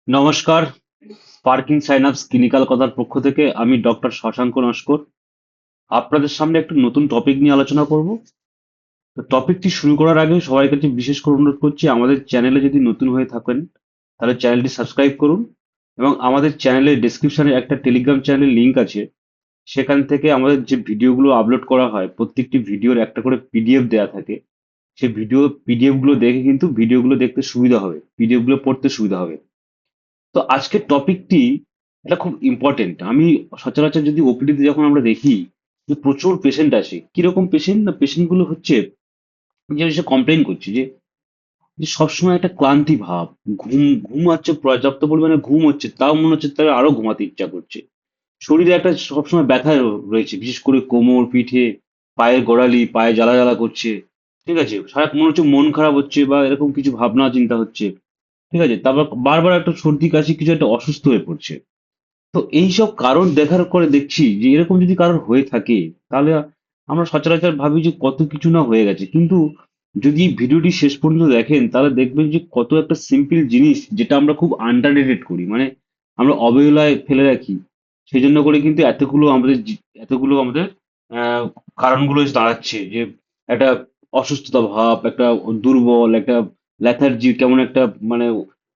নমস্কার। Sparking Synapse clinical কথার পক্ষ থেকে আমি ডক্টর শশাঙ্ক নস্কর আপনাদের সামনে একটা নতুন টপিক নিয়ে আলোচনা করব। তো টপিকটি শুরু করার আগে সবার কাছে বিশেষ করে অনুরোধ করছি, আমাদের চ্যানেলে যদি নতুন হয়ে থাকেন তাহলে চ্যানেলটি সাবস্ক্রাইব করুন এবং আমাদের চ্যানেলের ডেসক্রিপশনে একটা টেলিগ্রাম চ্যানেলের লিংক আছে। সেখান থেকে আমাদের যে ভিডিওগুলো আপলোড করা হয়, প্রত্যেকটি ভিডিওর একটা করে পিডিএফ দেওয়া থাকে। সেই পিডিএফ গুলো দেখে কিন্তু ভিডিওগুলো দেখতে সুবিধা হবে, পিডিএফ গুলো পড়তে সুবিধা হবে। তো আজকের টপিকটি এটা খুব ইম্পর্টেন্ট। আমি সচরাচর যদি ওপিডিতে যখন আমরা দেখি যে প্রচুর পেশেন্ট আসে, কিরকম পেশেন্ট না, পেশেন্ট গুলো হচ্ছে যে এসে কমপ্লেন করছে যে যে সবসময় একটা ক্লান্তি ভাব, ঘুম হচ্ছে, পর্যাপ্ত পরিমাণে ঘুম হচ্ছে, তাও মনে হচ্ছে তার আরো ঘুমাতে ইচ্ছা করছে। শরীরে একটা সবসময় ব্যথা রয়েছে, বিশেষ করে কোমর, পিঠে, পায়ের গোড়ালি, পায়ে জ্বালা জ্বালা করছে। ঠিক আছে, সারা মনে হচ্ছে মন খারাপ হচ্ছে বা এরকম কিছু ভাবনা চিন্তা হচ্ছে। ঠিক আছে, তারপর বারবার একটা সর্দি কাশি, কিছু একটা অসুস্থ হয়ে পড়ছে। তো এইসব কারণ দেখার পরে দেখছি যে এরকম যদি কারোর হয়ে থাকে, তাহলে আমরা সচরাচর ভাবি যে কত কিছু না হয়ে গেছে, কিন্তু যদি ভিডিওটি শেষ পর্যন্ত দেখেন তাহলে দেখবেন যে কত একটা সিম্পল জিনিস যেটা আমরা খুব আন্ডাররেটেড করি, মানে আমরা অবহেলায় ফেলে রাখি। সেই জন্য করে কিন্তু এতগুলো আমাদের আহ কারণগুলো এসে দাঁড়াচ্ছে যে একটা অসুস্থতা ভাব, একটা দুর্বল, একটা লেথার্জি, কেমন একটা মানে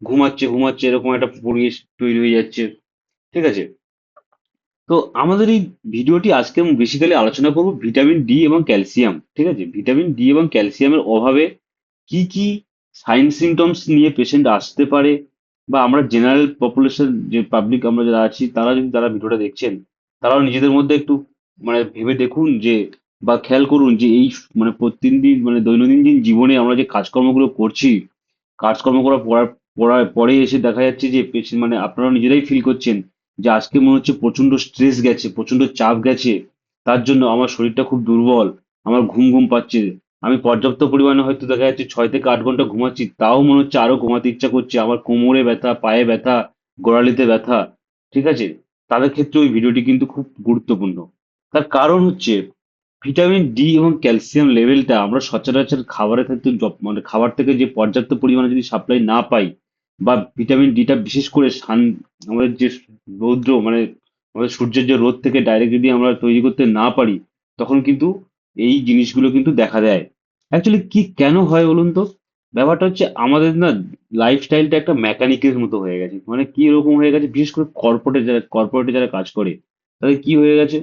ঘুমাচ্ছে ঘুমাচ্ছে এরকম একটা পরিবেশ তৈরি হয়ে যাচ্ছে। ঠিক আছে, তো আমাদের এই ভিডিওটি আজকে আমি বেসিক্যালি আলোচনা করব ভিটামিন ডি এবং ক্যালসিয়াম। ঠিক আছে, ভিটামিন ডি এবং ক্যালসিয়ামের অভাবে কি কি সাইন সিমটমস নিয়ে পেশেন্ট আসতে পারে, বা আমরা জেনারেল পপুলেশন, যে পাবলিক আমরা যারা আছি, তারা যদি তারা ভিডিওটা দেখছেন, তারাও নিজেদের মধ্যে একটু মানে ভেবে দেখুন যে, বা খেয়াল করুন যে এই মানে প্রতিদিন মানে দৈনন্দিন জীবনে আমরা যে কাজকর্মগুলো করছি, কাজকর্ম করার পরে এসে দেখা যাচ্ছে যে পেশেন্ট মানে আপনারা নিজেরাই ফিল করছেন যে আজকে মনে হচ্ছে প্রচন্ড স্ট্রেস গেছে, প্রচন্ড চাপ গেছে, তার জন্য আমার শরীরটা খুব দুর্বল, আমার ঘুম ঘুম পাচ্ছে। আমি পর্যাপ্ত পরিমাণে হয়তো দেখা যাচ্ছে 6 থেকে 8 ঘন্টা ঘুমাচ্ছি, তাও মনে হচ্ছে আরো ঘুমাতে ইচ্ছা করছে, আমার কোমরে ব্যথা, পায়ে ব্যথা, গোড়ালিতে ব্যথা। ঠিক আছে, তাদের ক্ষেত্রে ওই ভিডিওটি কিন্তু খুব গুরুত্বপূর্ণ। তার কারণ হচ্ছে ভিটামিন ডি এবং ক্যালসিয়াম লেভেলটা আমরা সচরাচর খাবারের ক্ষেত্রে মানে খাবার থেকে যে পর্যাপ্ত পরিমাণে যদি সাপ্লাই না পাই, বা ভিটামিন ডিটা বিশেষ করে আমাদের যে রৌদ্র মানে আমাদের সূর্যের যে রোদ থেকে ডাইরেক্ট যদি আমরা তৈরি করতে না পারি, তখন কিন্তু এই জিনিসগুলো কিন্তু দেখা দেয়। অ্যাকচুয়ালি কি কেন হয় বলুন তো? ব্যাপারটা হচ্ছে আমাদের না লাইফস্টাইলটা একটা মেকানিকের মতো হয়ে গেছে। মানে কি এরকম হয়ে গেছে, বিশেষ করে কর্পোরেটে যারা কাজ করে, তাদের কি হয়ে গেছে,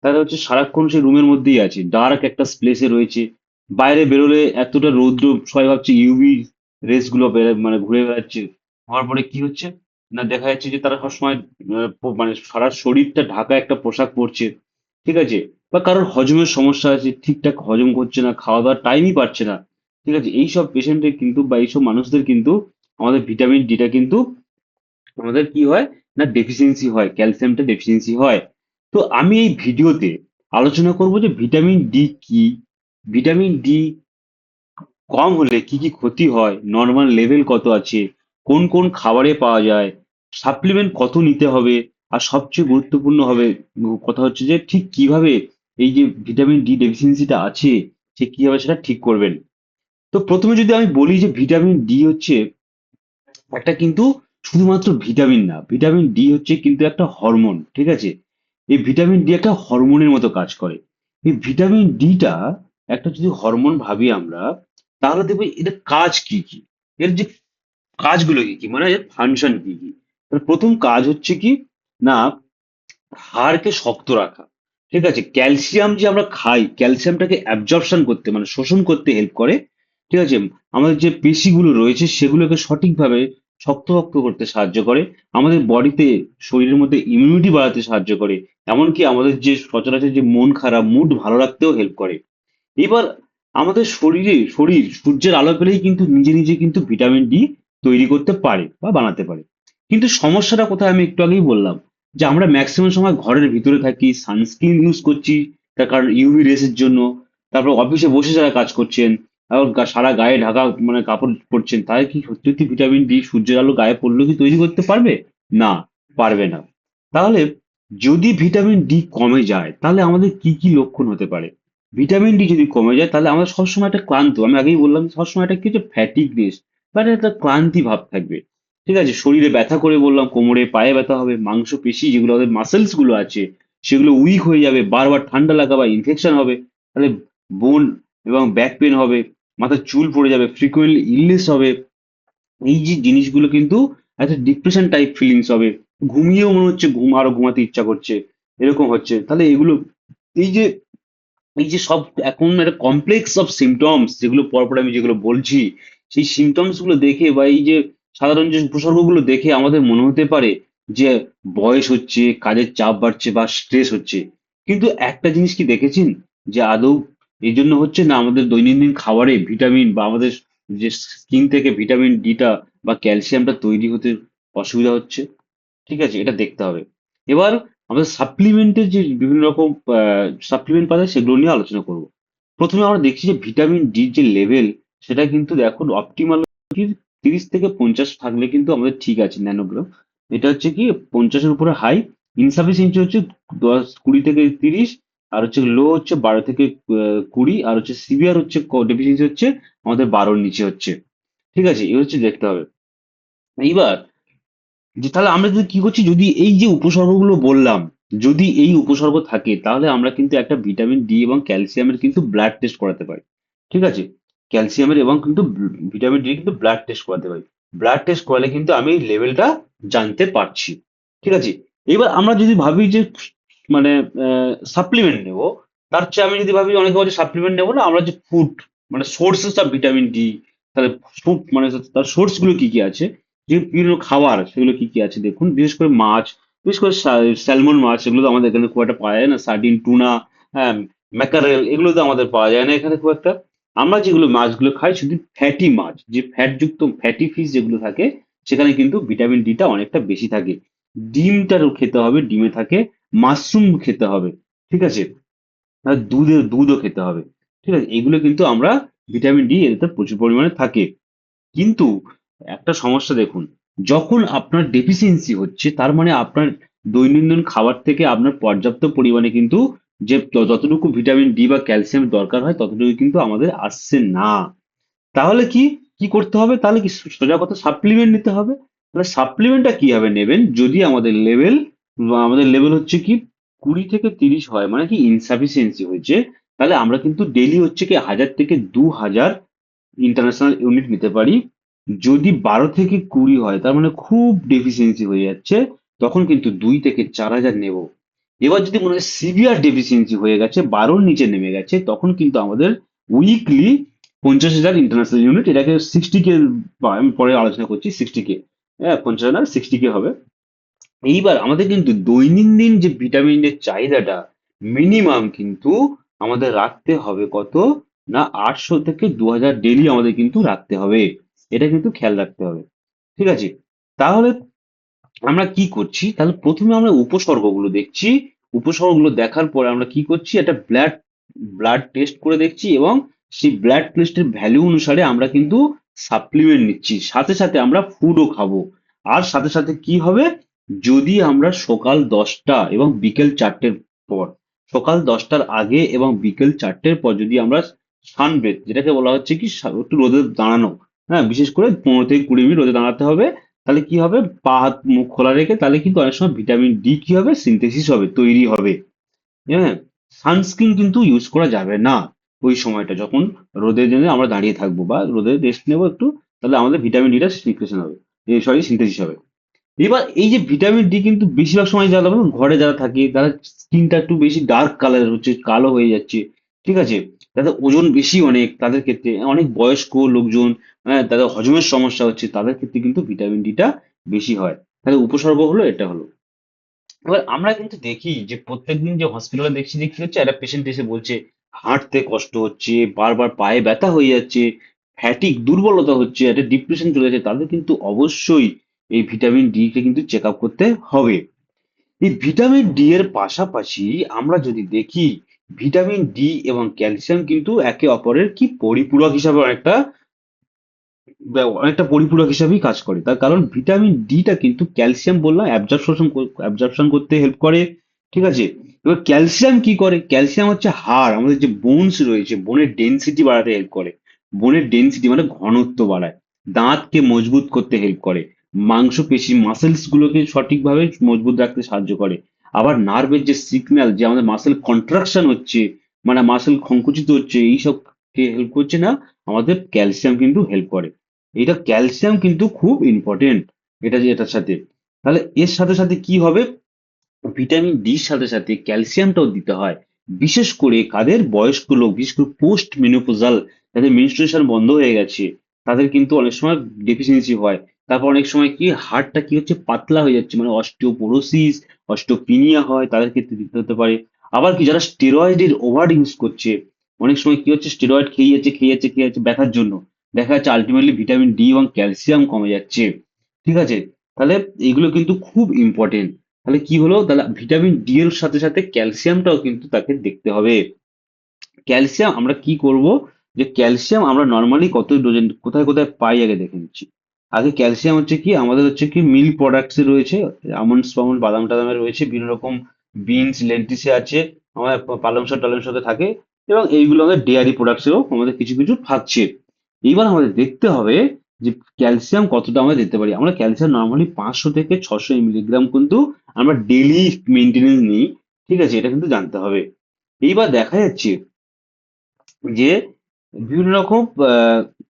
তারা হচ্ছে সারাক্ষণ সেই রুমের মধ্যেই আছে, ডার্ক একটা স্পেসে রয়েছে। বাইরে বেরোলে এতটা রৌদ্র, সবাই ভাবছে ইউভি রেস গুলো মানে ঘুরে বেড়াচ্ছে। হওয়ার পরে কি হচ্ছে না, দেখা যাচ্ছে যে তারা সবসময় মানে সারা শরীরটা ঢাকা একটা পোশাক পরছে। ঠিক আছে, বা কারোর হজমের সমস্যা আছে, ঠিকঠাক হজম করছে না, খাওয়া দাওয়ার টাইমই পাচ্ছে না। ঠিক আছে, এইসব পেশেন্টের কিন্তু বা এইসব মানুষদের কিন্তু আমাদের ভিটামিন ডিটা কিন্তু আমাদের কি হয় না, ডেফিসিয়েন্সি হয়, ক্যালসিয়ামটা ডেফিসিয়েন্সি হয়। তো আমি এই ভিডিওতে আলোচনা করব যে ভিটামিন ডি কি, ভিটামিন ডি কম হলে কি কি ক্ষতি হয়, নর্মাল লেভেল কত আছে, কোন কোন খাবারে পাওয়া যায়, সাপ্লিমেন্ট কত নিতে হবে, আর সবচেয়ে গুরুত্বপূর্ণ হবে কথা হচ্ছে যে ঠিক কিভাবে এই যে ভিটামিন ডি ডেফিসিয়েন্সিটা আছে সে কিভাবে সেটা ঠিক করবেন। তো প্রথমে যদি আমি বলি যে ভিটামিন ডি হচ্ছে একটা কিন্তু শুধুমাত্র ভিটামিন না, ভিটামিন ডি হচ্ছে কিন্তু একটা হরমোন। ঠিক আছে, এই ভিটামিন ডি একটা হরমোনের মতো কাজ করে। এই ভিটামিন ডিটা একটা যদি হরমোন ভাবি আমরা, তাহলে দেখবে এটা কাজ কি কি, এর যে কাজগুলো কি কি, মানে এর ফাংশন কি কি। তাহলে প্রথম কাজ হচ্ছে কি না, হাড়কে শক্ত রাখা। ঠিক আছে, ক্যালসিয়াম যে আমরা খাই, ক্যালসিয়ামটাকে অ্যাবজর্পশন করতে মানে শোষণ করতে হেল্প করে। ঠিক আছে, আমাদের যে পেশিগুলো রয়েছে সেগুলোকে সঠিকভাবে শক্তপোক্ত করতে সাহায্য করে, আমাদের বডিতে শরীরের মধ্যে ইমিউনিটি বাড়াতে সাহায্য করে, এমনকি আমাদের যে সচরাচর যে মন খারাপ, মুড ভালো রাখতেও হেল্প করে। এবার আমাদের শরীর সূর্যের আলো পেলেই কিন্তু নিজে নিজে কিন্তু ভিটামিন ডি তৈরি করতে পারে বা বানাতে পারে। কিন্তু সমস্যাটা কোথায়, আমি একটু আগেই বললাম যে আমরা ম্যাক্সিমাম সময় ঘরের ভিতরে থাকি, সানস্ক্রিন ইউজ করছি, তার কারণ ইউভি রেসের জন্য। তারপর অফিসে বসে যারা কাজ করছেন, আর সারা গায়ে ঢাকা মানে কাপড় পরছেন, তাই কি সত্যি সত্যি ভিটামিন ডি সূর্যের আলো গায়ে পড়লেও কি তৈরি করতে পারবে? না, পারবে না। তাহলে যদি ভিটামিন ডি কমে যায় তাহলে আমাদের কি কি লক্ষণ হতে পারে? ভিটামিন ডি যদি কমে যায় তাহলে আমরা সবসময় একটা ক্লান্ত, আমি আগেই বললাম, সবসময় একটা কিছু ফ্যাটিকনেস বা একটা ক্লান্তি ভাব থাকবে। ঠিক আছে, শরীরে ব্যথা করে বললাম, কোমরে পায়ে ব্যথা হবে, মাংস পেশি যেগুলো আমাদের মাসেলস গুলো আছে সেগুলো উইক হয়ে যাবে, বারবার ঠান্ডা লাগা বা ইনফেকশন হবে, তাহলে বোন এবং ব্যাক পেন হবে, মাথার চুল পড়ে যাবে, ফ্রিকুয়েন্টলি ইলনেস হবে। এই যে জিনিসগুলো কিন্তু একটা ডিপ্রেশন টাইপ ফিলিংস হবে, ঘুমিয়েও মনে হচ্ছে আরো ঘুমাতে ইচ্ছা করছে, এরকম হচ্ছে। তাহলে এগুলো, এই যে সব এখন একটা কমপ্লেক্স অফ সিমটমস যেগুলো পরপর আমি যেগুলো বলছি, সেই সিমটমস গুলো দেখে বা এই যে সাধারণ যে উপসর্গগুলো দেখে আমাদের মনে হতে পারে যে বয়স হচ্ছে, কাজের চাপ বাড়ছে বা স্ট্রেস হচ্ছে। কিন্তু একটা জিনিস কি দেখেছেন যে আদৌ এই জন্য হচ্ছে না আমাদের দৈনন্দিন খাবারে ভিটামিন বা আমাদের যে স্কিন থেকে ভিটামিন ডিটা বা ক্যালসিয়ামটা তৈরি হতে অসুবিধা হচ্ছে? ঠিক আছে, এটা দেখতে হবে। এবার আমাদের সাপ্লিমেন্টের যে বিভিন্ন রকম সাপ্লিমেন্ট পাওয়া যায় সেগুলো নিয়ে আলোচনা করব। প্রথমে আমরা দেখছি যে ভিটামিন ডি যে লেভেল, সেটা কিন্তু এখন অপটিমাল 30 থেকে 50 থাকলে কিন্তু আমাদের ঠিক আছে, ন্যানোগ্রাম। এটা হচ্ছে কি 50-এর উপরে হাই, ইনসাফিসিয়েন্সি হচ্ছে 10-20 থেকে 30, আর হচ্ছে লো হচ্ছে 12 থেকে 20, আর হচ্ছে সিভিয়ার হচ্ছে ডেফিসিয়েন্সি হচ্ছে আমাদের 12-র নিচে হচ্ছে। ঠিক আছে, এই হচ্ছে দেখতে হবে। এইবার যে তাহলে আমরা যদি কি করছি, যদি এই যে উপসর্গগুলো বললাম, যদি এই উপসর্গ থাকে তাহলে আমরা কিন্তু একটা ভিটামিন ডি এবং ক্যালসিয়ামের কিন্তু ব্লাড টেস্ট করাতে পারি। ঠিক আছে, ক্যালসিয়ামের এবং কিন্তু ভিটামিন ডি কিন্তু ব্লাড টেস্ট করাতে পারি। ব্লাড টেস্ট করালে কিন্তু আমি এই লেভেলটা জানতে পারছি। ঠিক আছে, এবার আমরা যদি ভাবি যে মানে সাপ্লিমেন্ট নেবো, তার চেয়ে আমি যদি ভাবি, অনেকে বলছে সাপ্লিমেন্ট নেবো না, আমরা যে ফুড মানে সোর্সেস অফ ভিটামিন ডি, তাহলে ফুড মানে তার সোর্স গুলো কি কি আছে, যে বিভিন্ন খাবার সেগুলো কি কি আছে দেখুন। বিশেষ করে মাছ, বিশেষ করে স্যালমন মাছ, এগুলো তো আমাদের এখানে খুব একটা পাওয়া যায় না। সার্ডিন, টুনা, হ্যাঁ, ম্যাকারেল, এগুলো তো আমাদের পাওয়া যায় না এখানে খুব একটা। আমরা যেগুলো মাছগুলো খাই শুধু ফ্যাটি মাছ, যে ফ্যাট যুক্ত ফ্যাটি ফিশ যেগুলো থাকে, সেখানে কিন্তু ভিটামিন ডিটা অনেকটা বেশি থাকে। ডিমটারও খেতে হবে, ডিমে থাকে। মাশরুম খেতে হবে। ঠিক আছে, আর দুধও খেতে হবে। ঠিক আছে, এগুলো কিন্তু আমরা ভিটামিন ডি এতে প্রচুর পরিমাণে থাকে। কিন্তু একটা সমস্যা দেখুন, যখন আপনার ডেফিসিয়েন্সি হচ্ছে তার মানে আপনার দৈনন্দিন খাবার থেকে আপনার পর্যাপ্ত পরিমাণে কিন্তু যে যতটুকু ভিটামিন ডি বা ক্যালসিয়াম দরকার হয় ততটুকু কিন্তু আমাদের আসছে না। তাহলে কি কি করতে হবে, তাহলে কি সোজা কথা সাপ্লিমেন্ট নিতে হবে। তাহলে সাপ্লিমেন্টটা কিভাবে নেবেন, যদি আমাদের লেভেল হচ্ছে কি 20 থেকে 30 হয়, মানে কি ইনসাফিসিয়েন্সি হয়েছে, তাহলে আমরা কিন্তু ডেইলি হচ্ছে কি 1000 থেকে 2000 ইন্টারন্যাশনাল ইউনিট নিতে পারি। যদি 12 থেকে 20 হয় তার মানে খুব ডেফিসিয়েন্সি হয়ে যাচ্ছে, তখন কিন্তু 2 থেকে 4000 নেব। এবার যদি মনে হয় সিভিয়ার ডেফিসিয়েন্সি হয়ে গেছে, 12-র নিচে নেমে গেছে, তখন কিন্তু আমাদের উইকলি 50,000 ইন্টারন্যাশনাল ইউনিট, এটাকে 60K, আমি পরে আলোচনা করছি 60K, হ্যাঁ 50,000 60K হবে। এইবার আমাদের কিন্তু দৈনন্দিন যে ভিটামিনের চাহিদাটা মিনিমাম কিন্তু আমাদের রাখতে হবে কত, না 800 থেকে 2000 ডেইলি আমাদের কিন্তু রাখতে হবে। এটা কিন্তু খেয়াল রাখতে হবে। ঠিক আছে, তাহলে আমরা কি করছি, তাহলে প্রথমে আমরা উপসর্গগুলো দেখছি। উপসর্গগুলো দেখার পরে আমরা কি করছি, একটা ব্লাড ব্লাড টেস্ট করে দেখছি, এবং সেই ব্লাড টেস্টের ভ্যালু অনুসারে আমরা কিন্তু সাপ্লিমেন্ট নিচ্ছি, সাথে সাথে আমরা ফুডও খাবো। আর সাথে সাথে কি হবে, যদি আমরা সকাল 10টা এবং বিকেল 4টের পর, সকাল 10টার আগে এবং বিকেল 4টের পর যদি আমরা সানবেথ, যেটাকে বলা হচ্ছে কি একটু রোদে দাঁড়ানো, হ্যাঁ বিশেষ করে 15 থেকে 20 মিনিট রোদে দাঁড়াতে হবে, তাহলে কি হবে, পা হাত মুখ খোলা রেখে, তাহলে কিন্তু অনেক সময় ভিটামিন ডি কি হবে, সিনথেসিস হবে, তৈরি হবে। হ্যাঁ, সানস্ক্রিন কিন্তু ইউজ করা যাবে না ওই সময়টা, যখন রোদে জন্য আমরা দাঁড়িয়ে থাকবো বা রোদে রেস্ট নেবো একটু, তাহলে আমাদের ভিটামিন ডিটা সিক্রেশন হবে, সরি সিনথেসিস হবে। এবার এই যে ভিটামিন ডি কিন্তু বেশিরভাগ সময় যারা ঘরে যারা থাকে তারা স্কিনটা একটু বেশি ডার্ক কালার হচ্ছে, কালো হয়ে যাচ্ছে। ঠিক আছে, তাদের ওজন বেশি অনেক, তাদের ক্ষেত্রে অনেক বয়স্ক লোকজন, হ্যাঁ তাদের হজমের সমস্যা হচ্ছে, তাদের ক্ষেত্রে কিন্তু ভিটামিন ডিটা বেশি হয়। তাহলে উপসর্গ হলো এটা হলো। এবার আমরা কিন্তু দেখি যে প্রত্যেকদিন যে হসপিটালে দেখছি যে কি হচ্ছে, একটা পেশেন্ট এসে বলছে হাঁটতে কষ্ট হচ্ছে, বারবার পায়ে ব্যথা হয়ে যাচ্ছে, ফ্যাটিক দুর্বলতা হচ্ছে, একটা ডিপ্রেশন চলে যাচ্ছে, তাদের কিন্তু অবশ্যই এই ভিটামিন ডি কে কিন্তু চেক আপ করতে হবে। এই ভিটামিন ডি এর পাশাপাশি আমরা যদি দেখি, ভিটামিন ডি এবং ক্যালসিয়াম কিন্তু একে অপরের কি পরিপূরক হিসাবে অনেকটা পরিপূরক হিসাবেই কাজ করে। তার কারণ ভিটামিন ডি টা কিন্তু ক্যালসিয়াম বললাম অ্যাবজর্পশন করতে হেল্প করে। ঠিক আছে, এবার ক্যালসিয়াম কি করে, ক্যালসিয়াম হচ্ছে হাড়, আমাদের যে বোনস রয়েছে, বোনের ডেনসিটি বাড়াতে হেল্প করে। বোনের ডেনসিটি মানে ঘনত্ব বাড়ায়, দাঁতকে মজবুত করতে হেল্প করে, মাংসপেশি মাসেলস গুলোকে সঠিকভাবে মজবুত রাখতে সাহায্য করে। আবার নার্ভের যে সিগন্যাল, যে আমাদের মাসেল কন্ট্রাকশন হচ্ছে, মানে মাসেল সংকুচিত হচ্ছে, এইসব কে হেল্প করছে না, আমাদের ক্যালসিয়াম কিন্তু হেল্প করে। এটা ক্যালসিয়াম কিন্তু খুব ইম্পর্টেন্ট, এটা যে এটার সাথে। তাহলে এর সাথে সাথে কি হবে, ভিটামিন ডির সাথে সাথে ক্যালসিয়ামটাও দিতে হয়। বিশেষ করে কাদের, বয়স্ক লোক, বিশেষ করে পোস্ট মেনোপজাল, যাদের মেনস্ট্রুয়েশন বন্ধ হয়ে গেছে, তাদের কিন্তু অনেক সময় ডেফিসিয়েন্সি হয়। তারপর অনেক সময় কি হাড়টা কি হচ্ছে, পাতলা হয়ে যাচ্ছে, মানে অস্টিওপোরোসিস, অস্টিওপিনিয়া হয়, তাদের ক্ষেত্রে দিতে হতে পারে। আবার কি যারা স্টেরয়েডের ওভার ইউজ করছে, অনেক সময় কি হচ্ছে, স্টেরয়েড খেয়ে যাচ্ছে ব্যথার জন্য, দেখা যাচ্ছে আলটিমেটলি ভিটামিন ডি এবং ক্যালসিয়াম কমে যাচ্ছে। ঠিক আছে, তাহলে এইগুলো কিন্তু খুব ইম্পর্টেন্ট। তাহলে কি হলো, তাহলে ভিটামিন ডি এর সাথে সাথে ক্যালসিয়ামটাও কিন্তু তাকে দেখতে হবে। ক্যালসিয়াম আমরা কি করব, যে ক্যালসিয়াম আমরা নর্মালি কত ডোজেন কোথায় কোথায় পাই আগে দেখে নিচ্ছি। আগে ক্যালসিয়াম হচ্ছে কি, আমাদের হচ্ছে কি মিল্ক প্রোডাক্টস এ রয়েছে, আমন্ডস ফামন্ড বাদাম টাদামে রয়েছে, বিভিন্ন রকম বিনস লেন্টিসে আছে, আমাদের পালং শাক টালং শাকে থাকে, এবং এইগুলো আমাদের ডেয়ারি প্রোডাক্টসেও আমাদের কিছু কিছু থাকছে। এইবার আমাদের দেখতে হবে যে ক্যালসিয়াম কতটা আমরা দিতে পারি। আমরা ক্যালসিয়াম নর্মালি 500 থেকে 600 মিলিগ্রাম কিন্তু আমরা ডেইলি মেনটেনেন্স নিই। ঠিক আছে, এটা কিন্তু জানতে হবে। এইবার দেখা যাচ্ছে যে বিভিন্ন রকম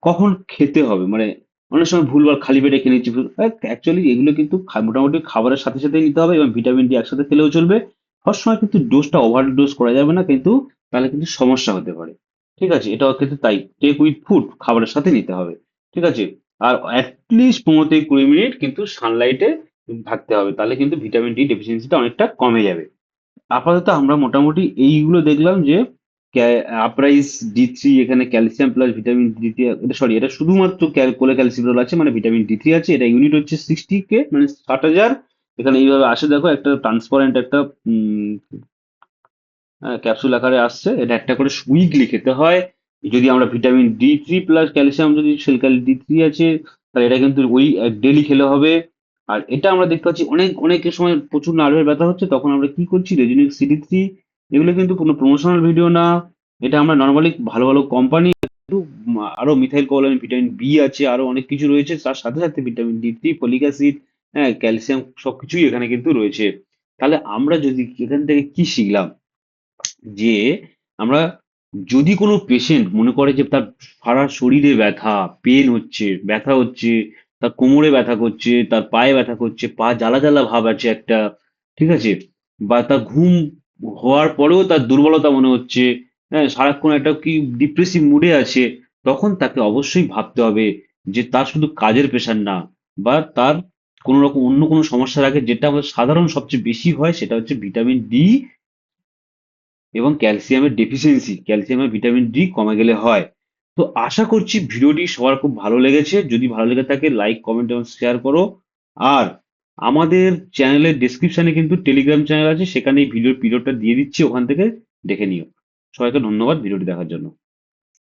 কখন খেতে হবে, মানে অনেক সময় ভুলভাল খালি পেটে খেয়ে নিচ্ছি। অ্যাকচুয়ালি এগুলো কিন্তু মোটামুটি খাবারের সাথে সাথে নিতে হবে, এবং ভিটামিন ডি একসাথে খেলেও চলবে। সবসময় কিন্তু ডোজটা ওভার ডোজ করা যাবে না কিন্তু, তাহলে কিন্তু সমস্যা হতে পারে। ঠিক আছে, এটাও কিন্তু তাই, টেক উইথ ফুড, খাবারের সাথে নিতে হবে। ঠিক আছে, আর অ্যাটলিস্ট 15 থেকে 20 মিনিট কিন্তু সানলাইটে থাকতে হবে, তাহলে কিন্তু ভিটামিন ডি ডেফিসিয়েন্সিটা অনেকটা কমে যাবে। আপাতত আমরা মোটামুটি এইগুলো দেখলাম যে আপরাইজ ডি3, এখানে ক্যালসিয়াম প্লাস ভিটামিন ডি3, এটা সরি, এটা শুধুমাত্র কোলে ক্যালসিফেরল আছে, মানে ভিটামিন ডি3 আছে, এটা ইউনিট হচ্ছে 60K, মানে 60,000। এখানে এইভাবে আসে, দেখো একটা ট্রান্সপারেন্ট একটা ক্যাপসুল আকারে আসছে, এটা একটা করে উইকলি খেতে হয়। যদি আমরা ভিটামিন ডি3 প্লাস ক্যালসিয়াম, যদি সেল ডি3 আছে, তাহলে এটা কিন্তু ওই ডেলি খেলে হবে। আর এটা আমরা দেখতে পাচ্ছি অনেকের সময় প্রচুর নার্ভের ব্যথা হচ্ছে, তখন আমরা কি করছি, রেজিনিক সিডি3। এগুলো কিন্তু কোনো প্রমোশনাল ভিডিও না, এটা আমরা নর্মালি ভালো ভালো কোম্পানি, আরো মিথাইল কোবালামিন, ভিটামিন বি আছে, আরো অনেক কিছু রয়েছে, তার সাথে সাথে ভিটামিন ডি3, ফলিক অ্যাসিড, হ্যাঁ, ক্যালসিয়াম, সবকিছুই এখানে কিন্তু রয়েছে। তাহলে আমরা যদি এখান থেকে কি শিখলাম, যে আমরা যদি কোনো পেশেন্ট মনে করে যে তার সারা শরীরে ব্যথা, পেন হচ্ছে, ব্যথা হচ্ছে, তার কোমরে ব্যথা করছে, তার পায়ে ব্যথা করছে, পা জ্বালা জ্বালা ভাব আছে একটা, ঠিক আছে, বা তার ঘুম হওয়ার পরেও তার দুর্বলতা মনে হচ্ছে, হ্যাঁ, সারাক্ষণ একটা কি ডিপ্রেসিভ মুডে আছে, তখন তাকে অবশ্যই ভাবতে হবে যে তার শুধু কাজের প্রেশার না, বা তার কোনো রকম অন্য কোনো সমস্যার আগে যেটা আমাদের সাধারণ সবচেয়ে বেশি হয়, সেটা হচ্ছে ভিটামিন ডি এবং ক্যালসিয়ামের ডেফিসিয়েন্সি, ক্যালসিয়াম আর ভিটামিন ডি কমে গেলে হয়। তো আশা করছি ভিডিওটি সবার খুব ভালো লেগেছে। যদি ভালো লেগে থাকে, লাইক কমেন্ট এবং শেয়ার করো। আর আমাদের চ্যানেলের ডেসক্রিপশনে কিন্তু টেলিগ্রাম চ্যানেল আছে, সেখানে এই ভিডিওর পিডিএফটা দিয়ে দিচ্ছি, ওখান থেকে দেখে নিও। সবাইকে ধন্যবাদ ভিডিওটি দেখার জন্য।